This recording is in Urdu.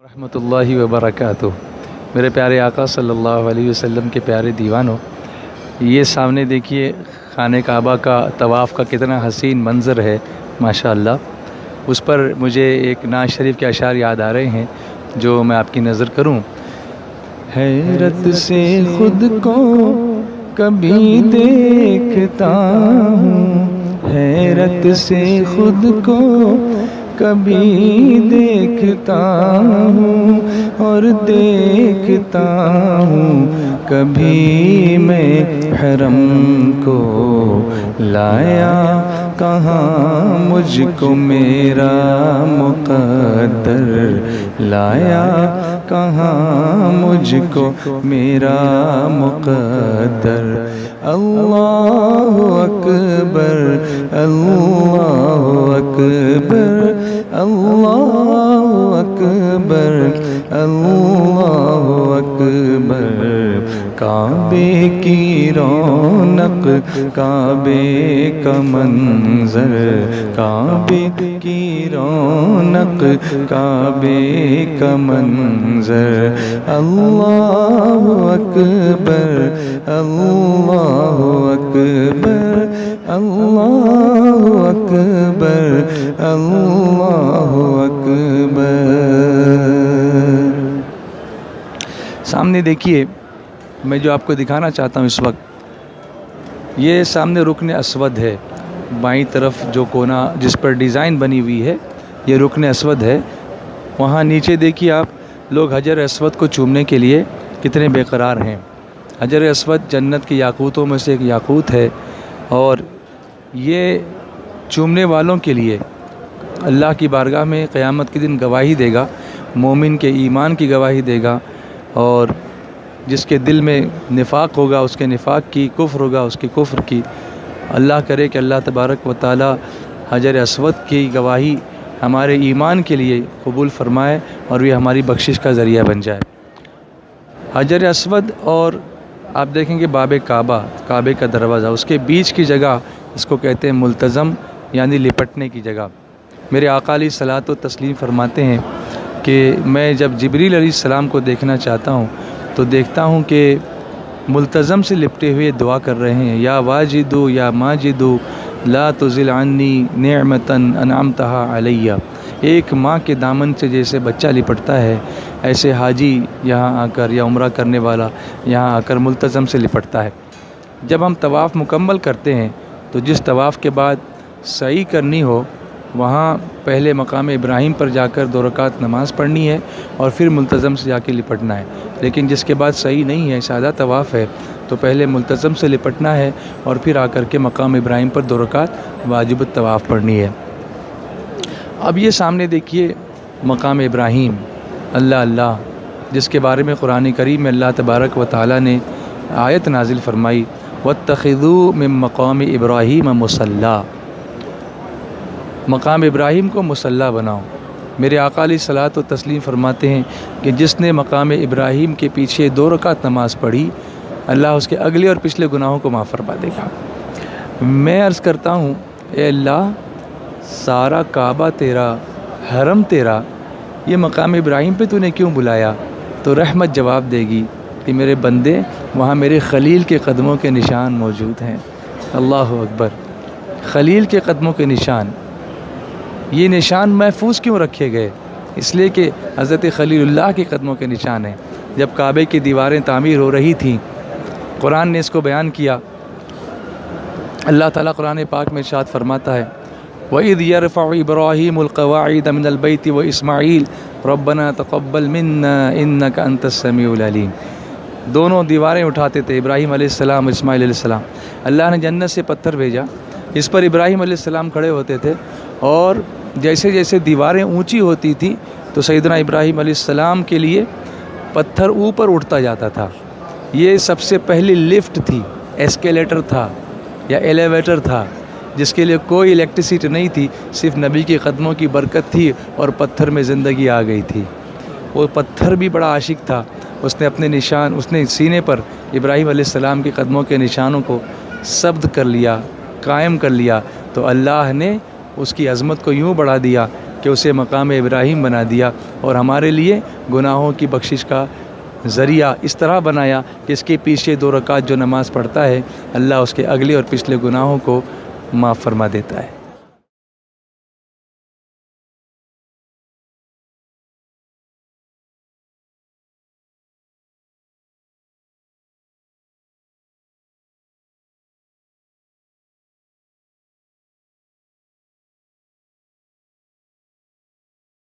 رحمۃ اللہ وبرکاتہ۔ میرے پیارے آقا صلی اللہ علیہ وسلم کے پیارے دیوانوں، یہ سامنے دیکھیے خانہ کعبہ کا طواف کا کتنا حسین منظر ہے ماشاءاللہ۔ اس پر مجھے ایک نعت شریف کے اشعار یاد آ رہے ہیں جو میں آپ کی نظر کروں۔ حیرت سے خود کو کبھی دیکھتا ہوں، حیرت سے خود کو کبھی دیکھتا ہوں، اور دیکھتا ہوں کبھی میں حرم کو لایا کہاں مجھ کو میرا مقدر، لایا کہاں مجھ کو میرا مقدر۔ اللہ اکبر اللہ اکبر اللہ اکبر اللہ اکبر۔ کعبے کی رونق کعبے کا منظر، کعبے کی رونق کعبے کا منظر۔ اللہ اکبر اللہ اکبر اللہ اکبر اللہ اکبر۔ سامنے دیکھیے، میں جو آپ کو دکھانا چاہتا ہوں اس وقت، یہ سامنے رکن اسود ہے، بائیں طرف جو کونا جس پر ڈیزائن بنی ہوئی ہے یہ رکن اسود ہے۔ وہاں نیچے دیکھیے آپ، لوگ حجر اسود کو چومنے کے لیے کتنے بے قرار ہیں۔ حجر اسود جنت کے یاقوتوں میں سے ایک یاقوت ہے، اور یہ چومنے والوں کے لیے اللہ کی بارگاہ میں قیامت کے دن گواہی دے گا، مومن کے ایمان کی گواہی دے گا، اور جس کے دل میں نفاق ہوگا اس کے نفاق کی، کفر ہوگا اس کے کفر کی۔ اللہ کرے کہ اللہ تبارک و تعالی حجر اسود کی گواہی ہمارے ایمان کے لیے قبول فرمائے اور یہ ہماری بخشش کا ذریعہ بن جائے۔ حجر اسود اور آپ دیکھیں گے باب کعبہ، کعبے کا دروازہ، اس کے بیچ کی جگہ اس کو کہتے ہیں ملتزم، یعنی لپٹنے کی جگہ۔ میرے آقا علیہ الصلوۃ والتسلیم فرماتے ہیں کہ میں جب جبریل علیہ السلام کو دیکھنا چاہتا ہوں تو دیکھتا ہوں کہ ملتزم سے لپٹے ہوئے دعا کر رہے ہیں، یا واجدو یا ماجدو لا تزل عنی نعمتا انعمتها علیہ۔ ایک ماں کے دامن سے جیسے بچہ لپٹتا ہے، ایسے حاجی یہاں آ کر یا عمرہ کرنے والا یہاں آ کر ملتزم سے لپٹتا ہے۔ جب ہم طواف مکمل کرتے ہیں تو جس طواف کے بعد سعی کرنی ہو، وہاں پہلے مقام ابراہیم پر جا کر 2 رکعت نماز پڑھنی ہے اور پھر ملتزم سے جا کے لپٹنا ہے۔ لیکن جس کے بعد سعی نہیں ہے، سادہ طواف ہے، تو پہلے ملتزم سے لپٹنا ہے اور پھر آ کر کے مقام ابراہیم پر 2 رکعت واجب الطواف پڑھنی ہے۔ اب یہ سامنے دیکھیے مقام ابراہیم، اللہ اللہ، جس کے بارے میں قرآن کریم میں اللہ تبارک و تعالی نے آیت نازل فرمائی، وَاتَّخِذُوا مِن مَّقَامِ إِبْرَاهِيمَ مُصَلًّى۔ مقام ابراہیم کو مصلی بناؤ۔ میرے آقا علیہ الصلوۃ والتسلیم فرماتے ہیں کہ جس نے مقام ابراہیم کے پیچھے 2 رکعت نماز پڑھی، اللہ اس کے اگلے اور پچھلے گناہوں کو معاف فرما دے گا۔ میں عرض کرتا ہوں، اے اللہ، سارا کعبہ تیرا، حرم تیرا، یہ مقام ابراہیم پہ تو نے کیوں بلایا؟ تو رحمت جواب دے گی کہ میرے بندے، وہاں میرے خلیل کے قدموں کے نشان موجود ہیں۔ اللہ اکبر، خلیل کے قدموں کے نشان، یہ نشان محفوظ کیوں رکھے گئے؟ اس لیے کہ حضرت خلیل اللہ کے قدموں کے نشان ہیں۔ جب کعبے کی دیواریں تعمیر ہو رہی تھیں، قرآن نے اس کو بیان کیا۔ اللہ تعالیٰ قرآن پاک میں ارشاد فرماتا ہے، وَإِذْ يَرْفَعُ إِبْرَاهِيمُ الْقَوَاعِدَ مِنَ الْبَيْتِ وَإِسْمَاعِيلُ رَبَّنَا تَقَبَّلْ مِنَّا إِنَّكَ أَنْتَ السَّمِيعُ الْعَلِيمُ۔ دونوں دیواریں اٹھاتے تھے، ابراہیم علیہ السلام اور اسماعیل علیہ السلام۔ اللہ نے جنت سے پتھر بھیجا، اس پر ابراہیم علیہ السلام کھڑے ہوتے تھے، اور جیسے جیسے دیواریں اونچی ہوتی تھیں تو سیدنا ابراہیم علیہ السلام کے لیے پتھر اوپر اٹھتا جاتا تھا۔ یہ سب سے پہلی لفٹ تھی، ایسکیلیٹر تھا یا ایلیویٹر تھا، جس کے لیے کوئی الیکٹریسٹی نہیں تھی، صرف نبی کے قدموں کی برکت تھی اور پتھر میں زندگی آ گئی تھی۔ وہ پتھر بھی بڑا عاشق تھا، اس نے اپنے نشان، اس نے سینے پر ابراہیم علیہ السلام کے قدموں کے نشانوں کو ثبت کر لیا، قائم کر لیا، تو اللہ نے اس کی عظمت کو یوں بڑھا دیا کہ اسے مقام ابراہیم بنا دیا، اور ہمارے لیے گناہوں کی بخشش کا ذریعہ اس طرح بنایا کہ اس کے پیچھے 2 رکعت جو نماز پڑھتا ہے اللہ اس کے اگلے اور پچھلے گناہوں کو معاف فرما دیتا ہے۔